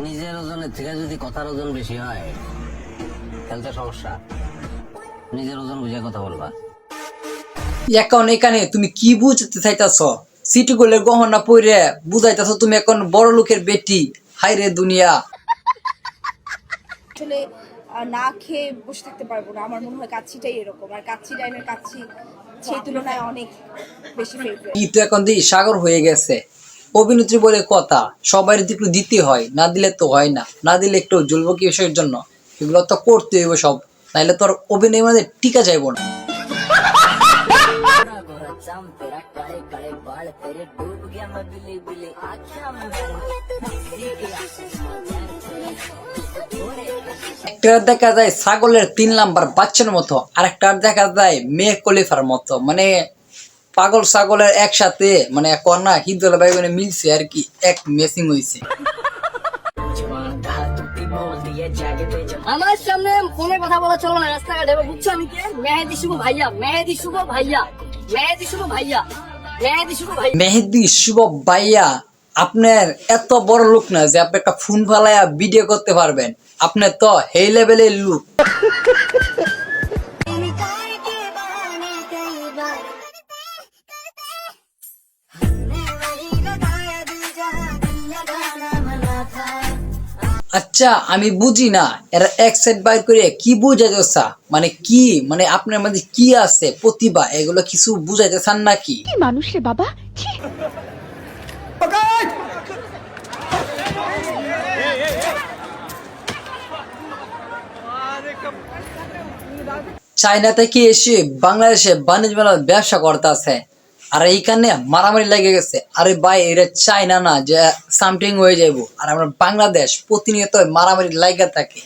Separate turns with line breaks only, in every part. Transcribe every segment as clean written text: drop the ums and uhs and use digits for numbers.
নিজের ওজনের থেকে যদি কথার ওজন বেশি হয় তাহলে তো সমস্যা। নিজের ওজন বুঝে কথা বলবা।
এখন এখানে তুমি কি বুঝতে চাইতেছ? সিটি গোলের গহনা পরে বুঝাইতেছ তুমি এখন বড় লোকের বেটি। হাই রে দুনিয়া।
আসলে না খেয়ে বসে থাকতে পারবো না। আমার মনে হয় কাচ্চিটাই এরকম, আর কাচ্চি ডাইনের কাচ্চি সেই তুলনায় অনেক বেশি ফেভারিট।
কি তো এখন দিই সাগর হয়ে গেছে। অভিনেত্রী বলে কথা, সবাই একটু দিতে হয়, না দিলে তো হয় না। না দিলে একটু জ্বলবো কি বিষয়ের জন্য? এগুলো তো করতে হইব সব, নাইলে তোর অভিনয় মানে টিকা যাইব না। একটা দেখা যায় ছাগলের 3 নাম্বার বাচ্চার মতো, আর একটা দেখা যায় মেয়ে কলিফার মতো। মানে পাগল ছাগলের একসাথে মানে কন্যা হিদল ভাই মানে মিলছে আর কি, এক মেসিং হয়েছে।
আমার সামনে ফোনে কথা বলা চলো না রাস্তাঘাটে, বুঝছো আমি কে? মেহেদি শুভ ভাইয়া, মেহেদি শুভ ভাইয়া, মেহেদি শুভ ভাইয়া, মেহেদি শুভ ভাইয়া।
মেহেদি শুভ ভাইয়া আপনার এত বড় লোক না যে আপনি একটা ফোন ফালাইয়া ভিডিও করতে পারবেন। আপনি তো এই লেভেলের লোক। আচ্ছা আমি বুঝি না এরা এক সাইড বাইর করে কি বুঝাইতে চা, মানে কি মানে আপনার মধ্যে কি আছে প্রতিভা, এগুলো কিছু বুঝাইতে চান নাকি?
মানুষ রে বাবা।
চায়না থেকে এসে বাংলাদেশে বাণিজ্য মেলার ব্যবসা করতে আছে, আর এইখানে মারামারি লেগে গেছে। আরে ভাই এটা চায়না না যে সামথিং হয়ে যাইব, আর আমরা বাংলাদেশ প্রতিনিয়ত মারামারি লাগা থাকে।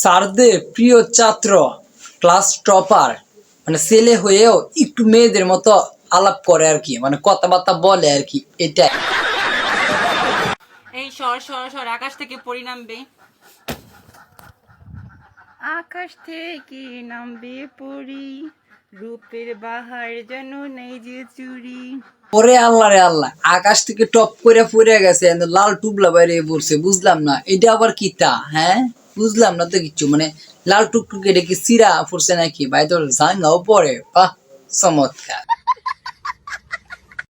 স্যারদের প্রিয় ছাত্র, ক্লাস টপার, মানে ছেলে হয়েও একটু মেয়েদের মতো আলাপ করে আর কি, মানে কথাবার্তা বলে আর কি, এটা।
এই সর সর সর, আকাশ থেকে পরি নামবে, আকাশ থেকে নামবে পরি, রূপের বাহার যেন নেই যে চুরি।
ওরে আল্লাহ রে আল্লাহ, আকাশ থেকে টপ করে পড়ে গেছে, লাল টুবলা বাইরে পড়ছে। বুঝলাম না এটা আবার কি তা, হ্যাঁ বুঝলাম না তো কিছু। মানে লাল টুকটুকে এটা কি চিরা পড়ছে নাকি? ভাই তোর জাঙ্গাও পরে, বাহ চমৎকার।